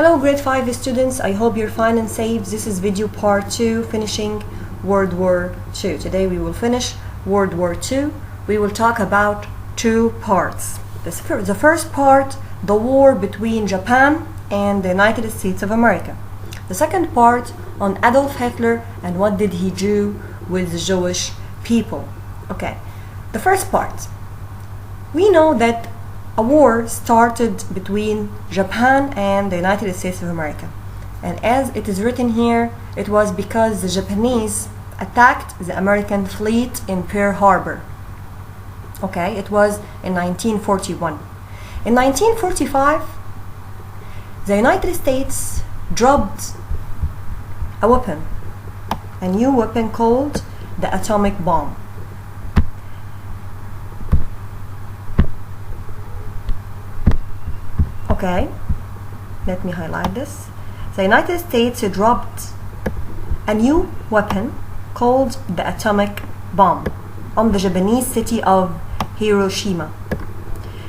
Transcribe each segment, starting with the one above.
Hello grade 5 students, I hope you're fine and safe. This is video part 2, finishing World War II. Today we will finish World War II. We will talk about two parts. The first part, the war between Japan and the United States of America. The second part on Adolf Hitler and what did he do with the Jewish people. Okay, the first part. We know that a war started between Japan and the United States of America. And as it is written here, it was because the Japanese attacked the American fleet in Pearl Harbor. Okay, it was in 1941. In 1945, the United States dropped a weapon, a new weapon called the atomic bomb. Okay, let me highlight this. The United States dropped a new weapon called the atomic bomb on the Japanese city of Hiroshima.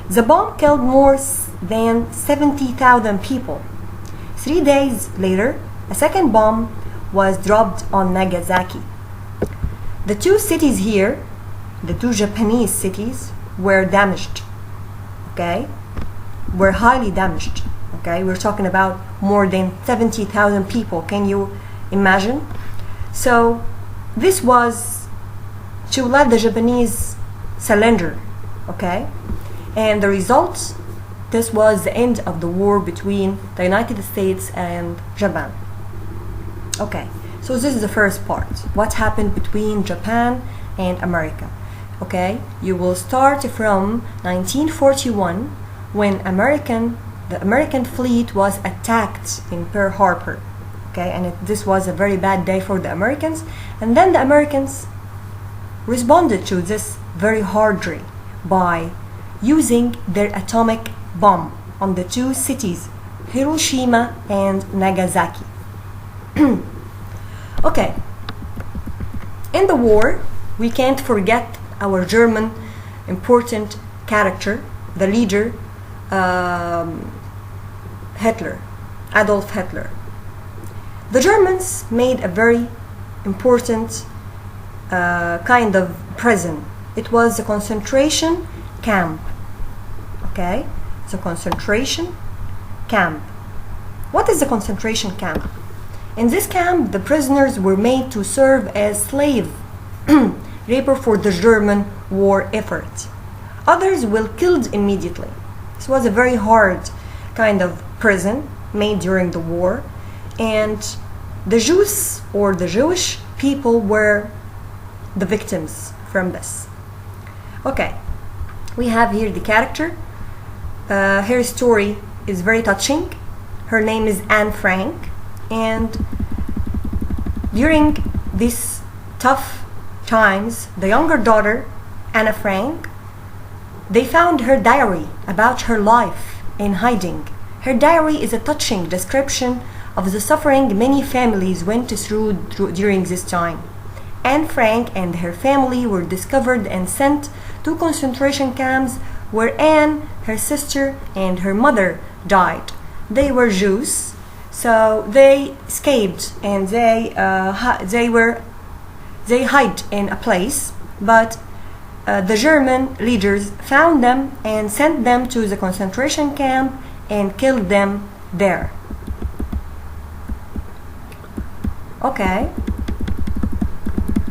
The bomb killed more than 70,000 people. 3 days later, a second bomb was dropped on Nagasaki. The two cities here, the two Japanese cities, were damaged. Okay? Were highly damaged. Okay, we're talking about more than 70,000 people. Can you imagine? So this was to let the Japanese surrender. Okay, and the result, this was the end of the war between the United States and Japan. Okay, so this is the first part. What happened between Japan and America? Okay, you will start from 1941 when the American fleet was attacked in Pearl Harbor. Okay, and this was a very bad day for the Americans. And then the Americans responded to this very hard day by using their atomic bomb on the two cities, Hiroshima and Nagasaki. Okay, in the war, we can't forget our German important character, the leader, Hitler, Adolf Hitler. The Germans made a very important kind of prison. It was a concentration camp. Okay, it's a concentration camp. What is a concentration camp? In this camp, the prisoners were made to serve as slave labor for the German war effort. Others were killed immediately. This was a very hard kind of prison made during the war, and the Jews or the Jewish people were the victims from this. Okay, we have here the character. Her story is very touching. Her name is Anne Frank, and during these tough times, the younger daughter, Anna Frank, they found her diary about her life in hiding. Her diary is a touching description of the suffering many families went through during this time. Anne Frank and her family were discovered and sent to concentration camps where Anne, her sister, and her mother died. They were Jews, so they escaped and they hid in a place, but the German leaders found them and sent them to the concentration camp and killed them there. Okay,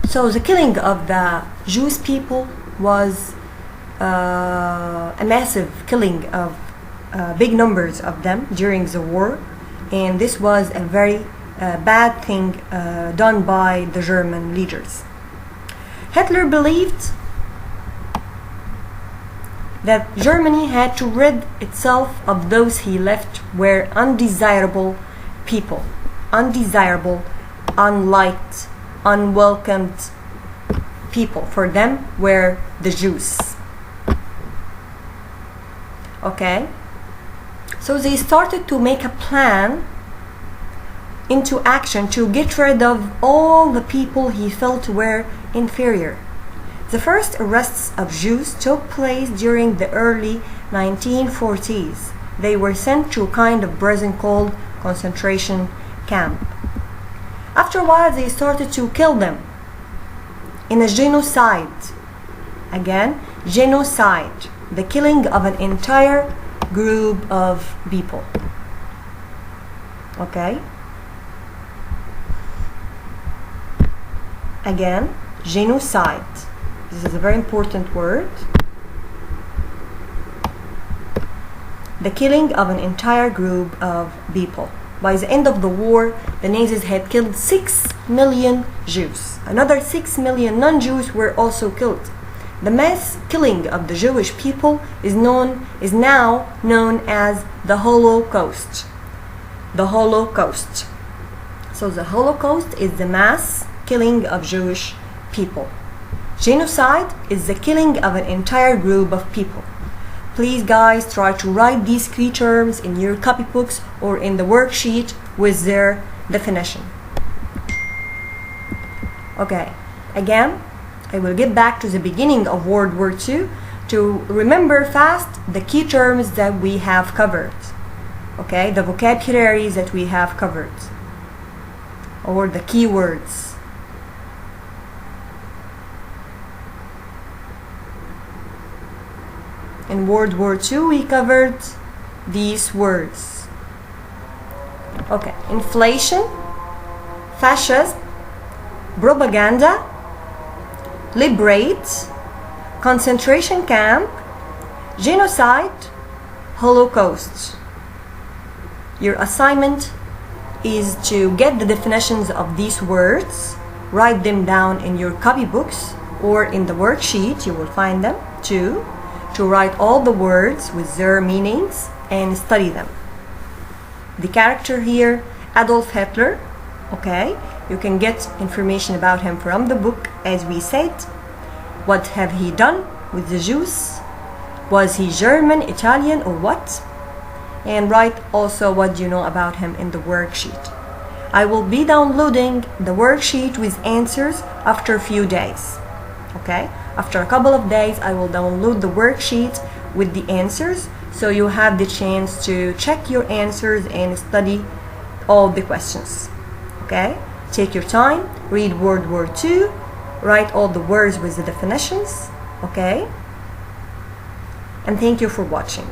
so the killing of the Jewish people was a massive killing of big numbers of them during the war, and this was a very bad thing done by the German leaders. Hitler believed that Germany had to rid itself of those he left were undesirable people, undesirable, unliked, unwelcomed people. For them were the Jews. Okay, so they started to make a plan into action to get rid of all the people he felt were inferior. The first arrests of Jews took place during the early 1940s. They were sent to a kind of prison called concentration camp. After a while, they started to kill them in a genocide. Again, genocide, the killing of an entire group of people. Okay? Again, genocide. This is a very important word. The killing of an entire group of people. By the end of the war, the Nazis had killed 6 million Jews. Another 6 million non-Jews were also killed. The mass killing of the Jewish people is now known as the Holocaust. The Holocaust. So the Holocaust is the mass killing of Jewish people. Genocide is the killing of an entire group of people. Please guys, try to write these key terms in your copybooks or in the worksheet with their definition. Okay, again, I will get back to the beginning of World War II to remember fast the key terms that we have covered. Okay, the vocabulary that we have covered, or the keywords. In World War II, we covered these words. Okay, inflation, fascism, propaganda, liberate, concentration camp, genocide, Holocaust. Your assignment is to get the definitions of these words, write them down in your copybooks or in the worksheet, you will find them too, to write all the words with their meanings and study them. The character here, Adolf Hitler, okay, you can get information about him from the book, as we said. What have he done with the Jews? Was he German, Italian, or what? And write also what you know about him in the worksheet. I will be downloading the worksheet with answers after a few days. Okay? After a couple of days, I will download the worksheet with the answers, so you have the chance to check your answers and study all the questions. Okay? Take your time, read World War II, write all the words with the definitions. Okay? And thank you for watching.